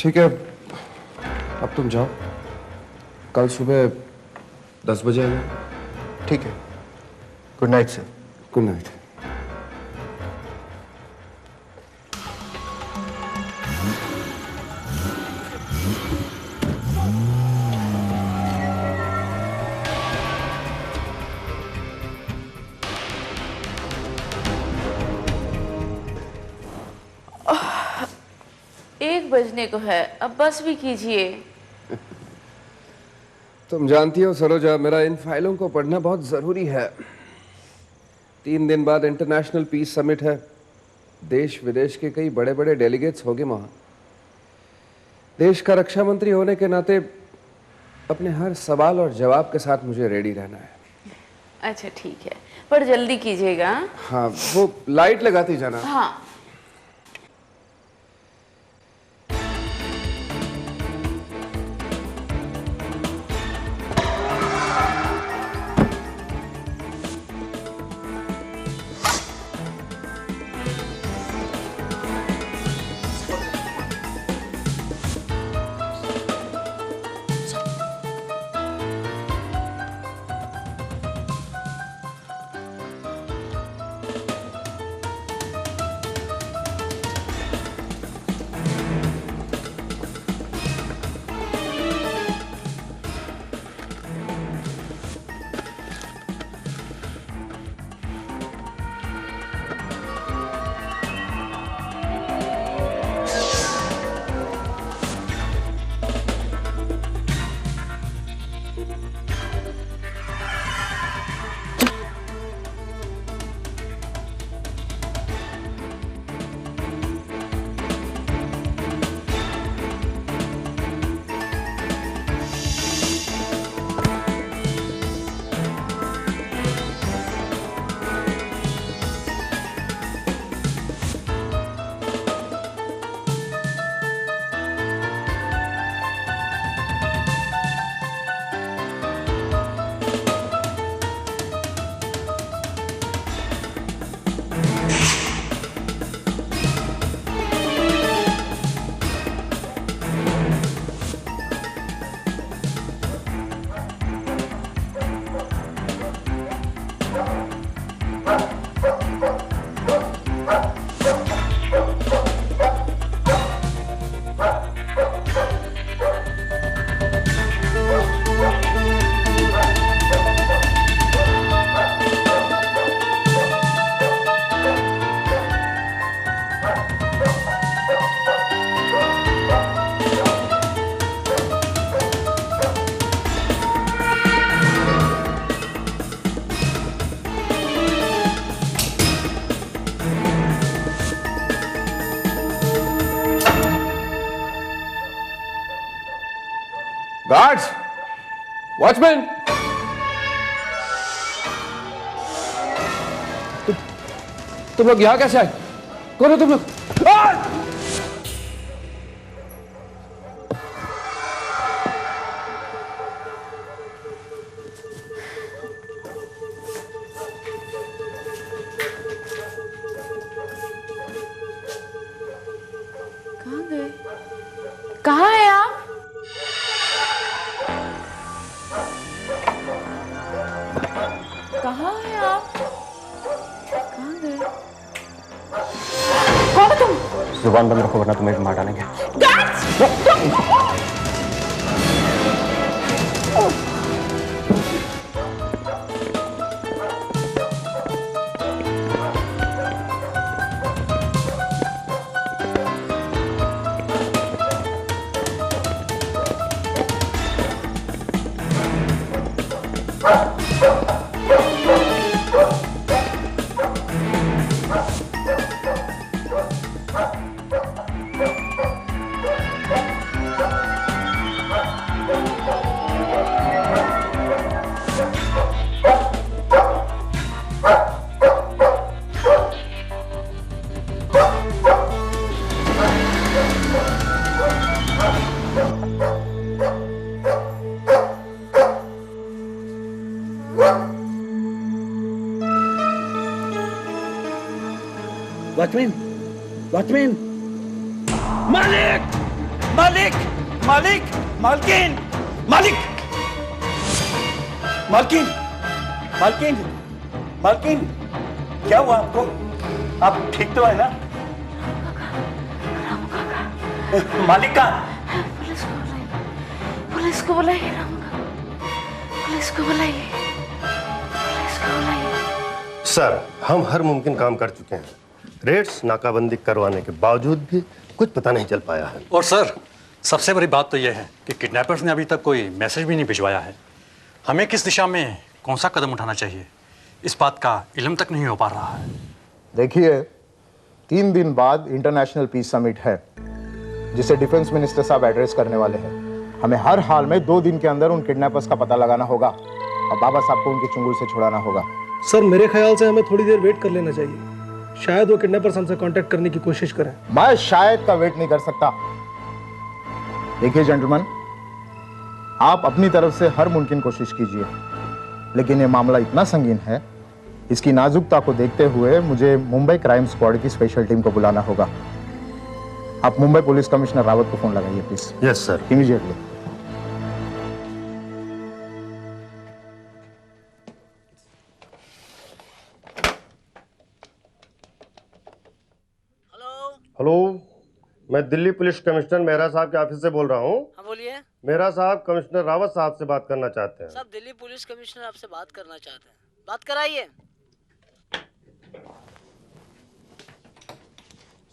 ठीक है, अब तुम जाओ, कल सुबह 10 बजे आना। ठीक है, good night sir. Good night. एक बजने को है, अब बस भी कीजिए। तुम जानती हो सरोजा, मेरा इन फाइलों को पढ़ना बहुत जरूरी है। 3 दिन बाद इंटरनेशनल पीस समिट है। देश विदेश के कई बड़े बड़े डेलीगेट्स होंगे वहां। देश का रक्षा मंत्री होने के नाते अपने हर सवाल और जवाब के साथ मुझे रेडी रहना है। अच्छा ठीक है, पर जल्दी कीजिएगा। हाँ, वो लाइट लगाती जाना। हाँ। गार्ड्स, वॉचमैन, तुम लोग यहां कैसे आए? कौन हो तुम लोग? कहाँ गए? कहाँ है आप? कहाँ है आप? कहाँ गए? कौन हो तुम? जुबान बंद रखो वरना तुम्हें भी मार डालेंगे। वॉचमैन, वॉचमैन, मालिक, मालिक, मालिक, मालकिन, मालिक, मालकिन, मालकिन, मालकिन, क्या हुआ आपको? आप ठीक तो है ना? मालिक का पुलिस को बुलाइए रामू काका, पुलिस को बुलाइए, पुलिस को बुलाइए। सर, हम हर मुमकिन काम कर चुके हैं। रेड्स नाकाबंदी करवाने के बावजूद भी कुछ पता नहीं चल पाया है। और सर, सबसे बड़ी बात तो यह है कि किडनैपर्स ने अभी तक कोई मैसेज भी नहीं भिजवाया है। हमें किस दिशा में कौन सा कदम उठाना चाहिए, इस बात का इल्म तक नहीं हो पा रहा है। देखिए, 3 दिन बाद इंटरनेशनल पीस समिट है जिसे डिफेंस मिनिस्टर साहब एड्रेस करने वाले हैं। हमें हर हाल में 2 दिन के अंदर उन किडनैपर्स का पता लगाना होगा और बाबा साहब को उनके चुंगल से छुड़ाना होगा। सर, मेरे ख्याल से हमें थोड़ी देर वेट कर लेना चाहिए। शायद वो किडनैपर्स हमसे कांटेक्ट करने की कोशिश करें। मैं शायद का वेट नहीं कर सकता। देखिए जेंटलमैन, आप अपनी तरफ से हर मुमकिन कोशिश कीजिए, लेकिन ये मामला इतना संगीन है, इसकी नाजुकता को देखते हुए मुझे मुंबई क्राइम स्क्वाड की स्पेशल टीम को बुलाना होगा। आप मुंबई पुलिस कमिश्नर रावत को फोन लगाइए please. Yes sir. Immediately. Hello, मैं दिल्ली पुलिस कमिश्नर मेहरा साहब के ऑफिस से बोल रहा हूँ। हाँ बोलिए। मेहरा साहब कमिश्नर रावत साहब से बात करना चाहते हैं। साहब, दिल्ली पुलिस कमिश्नर आपसे बात करना चाहते हैं, बात कराइए।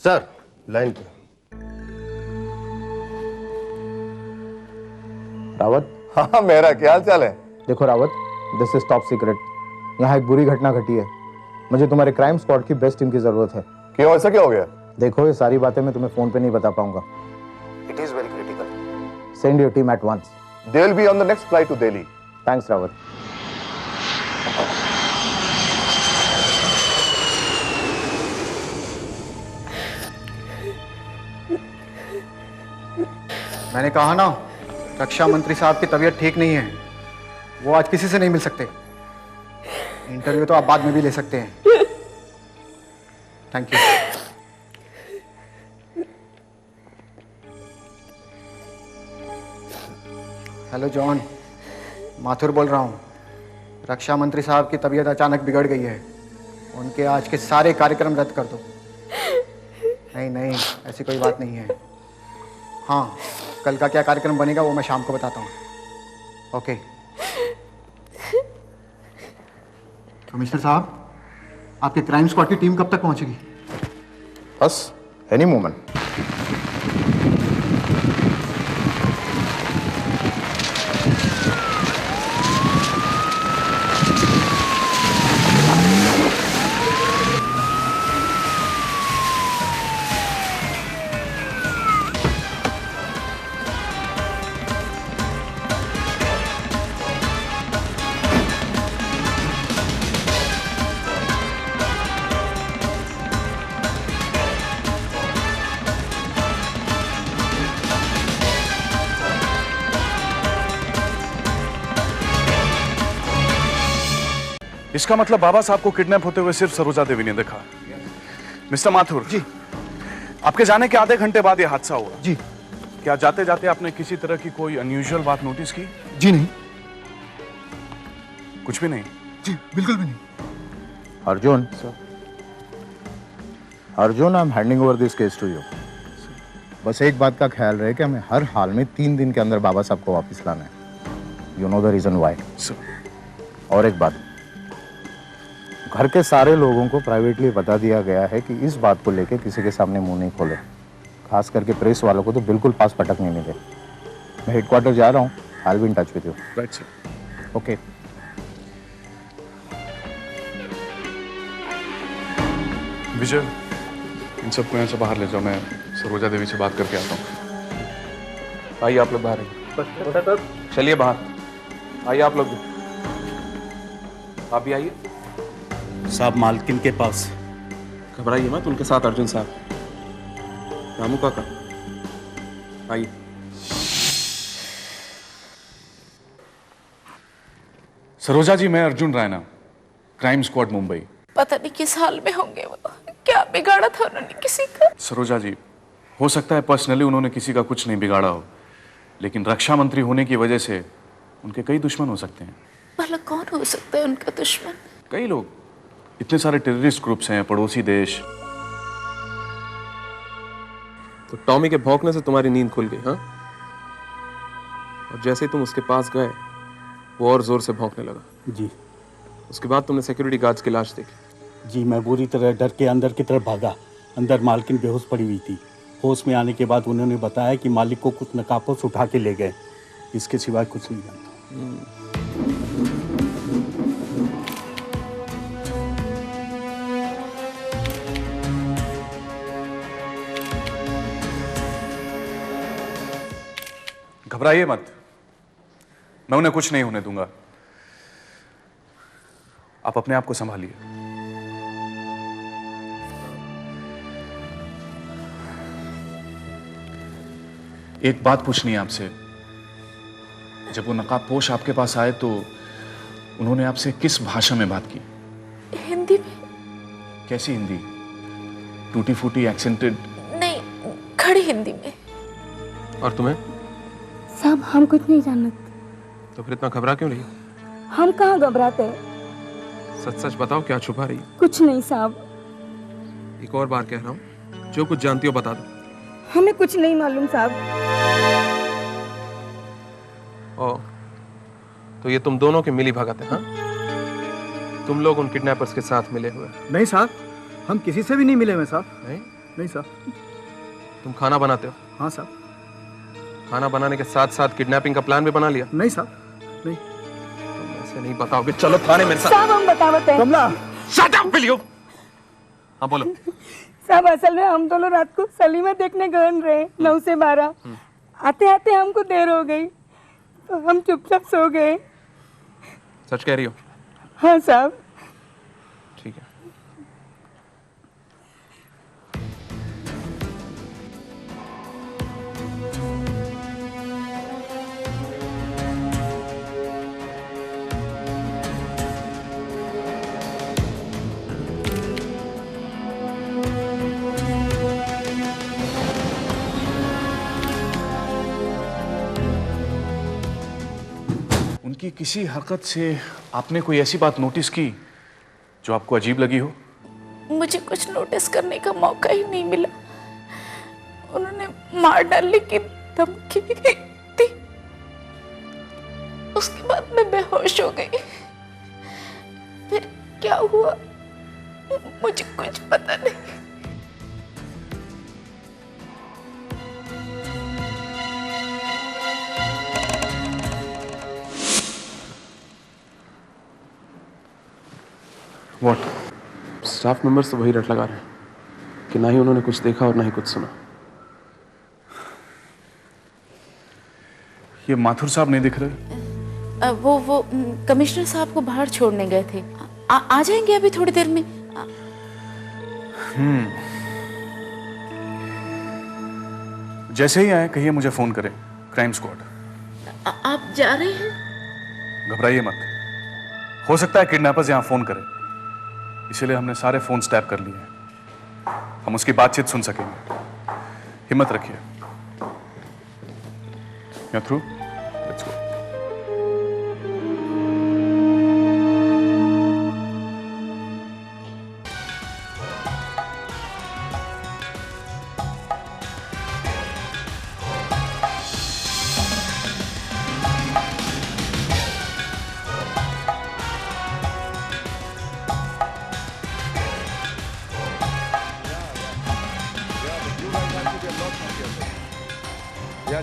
सर, लाइन पे। रावत। हाँ मेरा क्या हाल चाल है? देखो Rawat, this is top secret. यहाँ एक बुरी घटना घटी है। मुझे तुम्हारे क्राइम स्क्वाड की बेस्ट टीम की जरूरत है। क्यों, ऐसा क्या हो गया? देखो, ये सारी बातें मैं तुम्हें फोन पे नहीं बता पाऊंगा। It is very critical. Send your team at once. They will be on the next flight to Delhi. Thanks Rawat. मैंने कहा ना, रक्षा मंत्री साहब की तबीयत ठीक नहीं है। वो आज किसी से नहीं मिल सकते। इंटरव्यू तो आप बाद में भी ले सकते हैं। Thank you. Hello John, Mathur बोल रहा हूँ। रक्षा मंत्री साहब की तबीयत अचानक बिगड़ गई है। उनके आज के सारे कार्यक्रम रद्द कर दो। नहीं नहीं, ऐसी कोई बात नहीं है। हाँ, कल का क्या कार्यक्रम बनेगा वो मैं शाम को बताता हूँ। ओके। कमिश्नर साहब, आपके क्राइम स्क्वाड की टीम कब तक पहुंचेगी? बस एनी मोमेंट। इसका मतलब बाबा साहब को किडनैप होते हुए सिर्फ सरोजा देवी ने देखा। मिस्टर माथुर जी, आपके जाने के आधे घंटे बाद यह हादसा हुआ जी। क्या जाते जाते आपने किसी तरह की कोई अनयूजुअल बात नोटिस की? जी नहीं। कुछ भी नहीं? जी बिल्कुल भी नहीं। Arjun, Arjun, I am handing over this case to you. बस एक बात का ख्याल रहे कि हमें हर हाल में 3 दिन के अंदर बाबा साहब को वापस लाना है। You know the reason why. और एक बात, घर के सारे लोगों को प्राइवेटली बता दिया गया है कि इस बात को लेकर किसी के सामने मुंह नहीं खोले। खास करके प्रेस वालों को तो बिल्कुल पास पटकने नहीं दे। मैं हेडक्वार्टर जा रहा हूँ। I will be in touch with you. Right sir. Okay. Vijay, इन सबको यहाँ से बाहर ले जाओ। मैं सरोजा देवी से बात करके आता हूँ। आइए आप लोग बाहर आइए। चलिए बाहर आइए आप लोग भी। आप भी आइए। साहब, मालकिन के पास। घबराइए मत, उनके साथ अर्जुन साहब। रामू काका आइए। सरोजा जी, मैं अर्जुन रायना, क्राइम स्क्वाड मुंबई। पता नहीं किस हाल में होंगे वो। क्या बिगाड़ा था उन्होंने किसी का? सरोजा जी, हो सकता है पर्सनली उन्होंने किसी का कुछ नहीं बिगाड़ा हो, लेकिन रक्षा मंत्री होने की वजह से उनके कई दुश्मन हो सकते हैं। भला कौन हो सकता है उनका दुश्मन? कई लोग, इतने सारे टेररिस्ट ग्रुप्स हैं, पड़ोसी देश। तो टॉमी के भौंकने से तुम्हारी नींद खुल गई, हाँ? और जैसे ही तुम उसके पास गए वो और जोर से भौंकने लगा। जी। उसके बाद तुमने सिक्योरिटी गार्ड्स की लाश देखी? जी, मैं बुरी तरह डर के अंदर की तरफ भागा। अंदर मालकिन बेहोश पड़ी हुई थी। होश में आने के बाद उन्होंने बताया कि मालिक को कुछ नकाबपोश उठा के ले गए। इसके सिवाय कुछ नहीं जानता। घबराइए मत, मैं उन्हें कुछ नहीं होने दूंगा। आप अपने आप को संभालिए। एक बात पूछनी है आपसे। जब वो नकाबपोश आपके पास आए तो उन्होंने आपसे किस भाषा में बात की? हिंदी में। कैसी हिंदी? टूटी फूटी, एक्सेंटेड? नहीं, खड़ी हिंदी में। और तुम्हें? साहब हम कुछ नहीं जानते। तो फिर इतना घबरा क्यों रही? हम कहाँ घबराते हैं? सच सच बताओ, क्या छुपा रही? कुछ नहीं साहब। एक और बार कह रहा हूँ, जो कुछ जानती हो बता दो। हमें कुछ नहीं मालूम साहब। ओ, तो ये तुम दोनों की मिली भगत है, हाँ? तुम लोग उन किडनैपर्स के साथ मिले हुए? नहीं साहब, हम किसी से भी नहीं मिले हुए साहब। नहीं? नहीं साहब। तुम खाना बनाते हो? हाँ साहब। खाना बनाने के साथ साथ किडनैपिंग का प्लान भी बना लिया? नहीं साहब, नहीं। तुम ऐसे नहीं बताओगे। चलो थाने मेरे साथ। साहब हम बतावत हैं। कमला, शट अप विल यू। हाँ बोलो। साहब असल में हम दोनों रात को सलीमा देखने गए रहे 9 से 12। आते आते हमको देर हो गई तो हम चुपचाप सो गए। सच कह रही हो? हाँ साहब। ठीक है। उनकी किसी हरकत से आपने कोई ऐसी बात नोटिस की जो आपको अजीब लगी हो? मुझे कुछ नोटिस करने का मौका ही नहीं मिला। उन्होंने मार डालने की धमकी दी। उसके बाद मैं बेहोश हो गई। फिर क्या हुआ मुझे कुछ पता नहीं। What? स्टाफ मेंबर्स तो वही रट लगा रहे हैं कि ना ही उन्होंने कुछ देखा और ना ही कुछ सुना। ये माथुर साहब नहीं दिख रहे? वो कमिश्नर साहब को बाहर छोड़ने गए थे। आ जाएंगे अभी थोड़ी देर में। जैसे ही आए कहिए मुझे फोन करें, क्राइम स्क्वाड। आप जा रहे हैं? घबराइए मत, हो सकता है किडनैपर्स यहाँ फोन करें, इसीलिए हमने सारे फोन टैप कर लिए हैं। हम उसकी बातचीत सुन सकेंगे। हिम्मत रखिए। You're through? Let's go.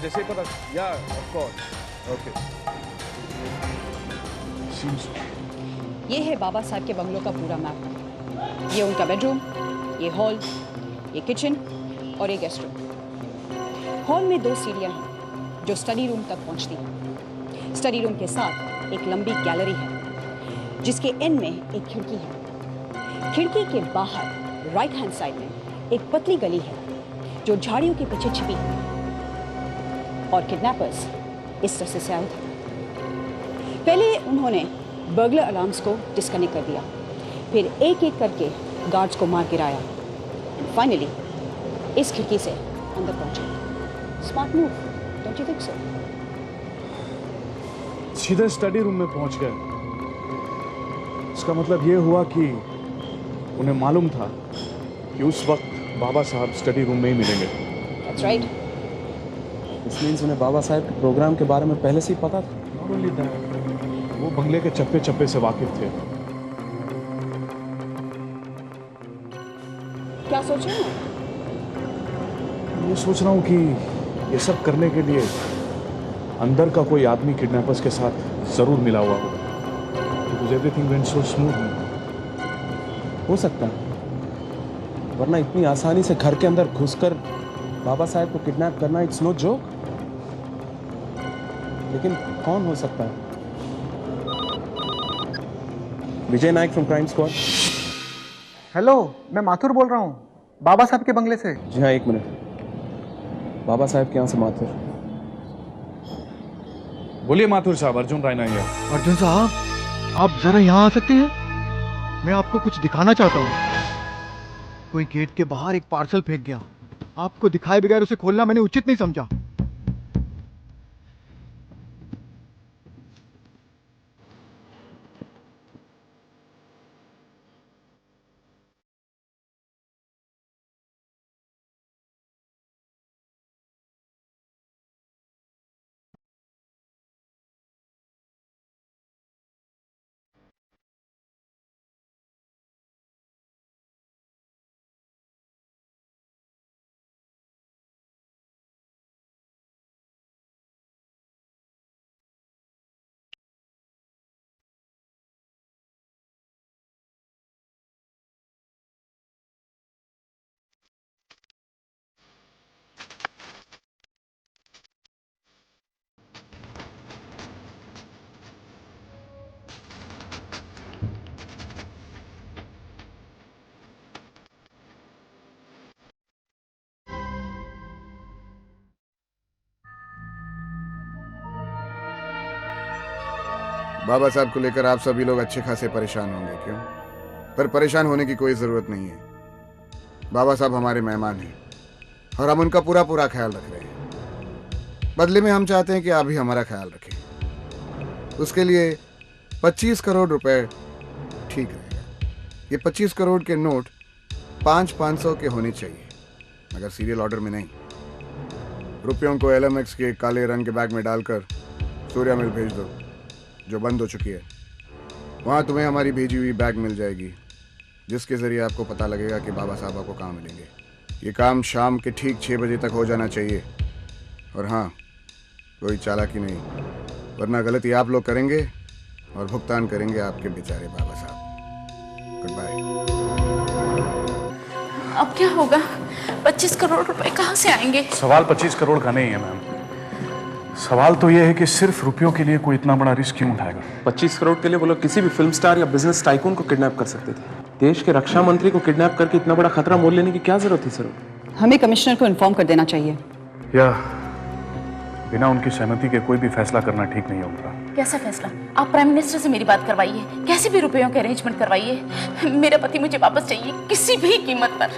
जैसे पता, of course. Okay. ये है बाबा साहब के बंगलों का पूरा मैप। ये उनका बेडरूम, ये हॉल, ये किचन और ये गेस्ट रूम। हॉल में 2 सीढ़ियां हैं जो स्टडी रूम तक पहुंचती हैं। स्टडी रूम के साथ एक लंबी गैलरी है जिसके एंड में एक खिड़की है। खिड़की के बाहर राइट हैंड साइड में एक पतली गली है जो झाड़ियों के पीछे छिपी है और किडनैपर्स इस रास्ते से आए थे। पहले उन्होंने बर्गलर अलार्म्स को डिस्कनेक्ट कर दिया, फिर एक एक करके गार्ड्स को मार गिराया। फाइनली इस खिड़की से अंदर पहुंचे। Smart move, don't you think so? सीधे स्टडी रूम में पहुंच गए। इसका मतलब ये हुआ कि उन्हें मालूम था कि उस वक्त बाबा साहब स्टडी रूम में ही मिलेंगे। That's right. इस मीन्स उन्हें बाबा साहब के प्रोग्राम के बारे में पहले से ही पता था। Not only that, वो बंगले के चप्पे चप्पे से वाकिफ थे। क्या सोच रहे हो? ये सोच रहा हूँ कि ये सब करने के लिए अंदर का कोई आदमी किडनैपर्स के साथ जरूर मिला हुआ होगा। Because everything went so smoothly. हो सकता है, वरना इतनी आसानी से घर के अंदर घुसकर बाबा साहब को किडनैप करना इट्स नो जोक। लेकिन कौन हो सकता है? विजय नायक फ्रॉम क्राइम स्क्वाड। हेलो, मैं माथुर बोल रहा हूँ, बाबा साहब के बंगले से। जी हाँ, एक मिनट। बाबा साहब के यहाँ से माथुर। बोलिए माथुर साहब, अर्जुन रायना है। अर्जुन साहब, आप जरा यहाँ आ सकते हैं? मैं आपको कुछ दिखाना चाहता हूँ। कोई गेट के बाहर एक पार्सल फेंक गया, आपको दिखाए बगैर उसे खोलना मैंने उचित नहीं समझा। बाबा साहब को लेकर आप सभी लोग अच्छे खासे परेशान होंगे, क्यों? पर परेशान होने की कोई जरूरत नहीं है। बाबा साहब हमारे मेहमान हैं और हम उनका पूरा पूरा ख्याल रख रहे हैं। बदले में हम चाहते हैं कि आप भी हमारा ख्याल रखें। उसके लिए 25 करोड़ रुपए ठीक रहेगा। ये 25 करोड़ के नोट 500 के होने चाहिए, मगर सीरियल ऑर्डर में नहीं। रुपयों को LMX के काले रंग के बैग में डालकर सूर्या मिल भेज दो, जो बंद हो चुकी है। वहाँ तुम्हें हमारी भेजी हुई बैग मिल जाएगी, जिसके ज़रिए आपको पता लगेगा कि बाबा साहब आपको कहाँ मिलेंगे। ये काम शाम के ठीक 6 बजे तक हो जाना चाहिए। और हाँ, कोई चालाकी नहीं, वरना गलती आप लोग करेंगे और भुगतान करेंगे आपके बेचारे बाबा साहब। Good bye. अब क्या होगा? 25 करोड़ रुपए कहाँ से आएंगे? सवाल 25 करोड़ का नहीं है मैम। सवाल तो ये है कि सिर्फ रुपयों के लिए कोई इतना बड़ा रिस्क क्यों उठाएगा? 25 करोड़ के लिए वो लोग किसी भी फिल्म स्टार या बिजनेस टाइकून को किडनैप कर सकते थे। देश के रक्षा मंत्री को किडनैप करके इतना बड़ा खतरा मोल लेने की क्या जरूरत थी सर? हमें कमिश्नर को इन्फॉर्म कर देना चाहिए। या बिना उनकी सहमति के कोई भी फैसला करना ठीक नहीं होगा। कैसा फैसला? आप प्राइम मिनिस्टर से मेरी बात करवाइए, कैसे भी रुपयों के अरेंजमेंट करवाइए। मेरा पति मुझे वापस चाहिए, किसी भी कीमत पर।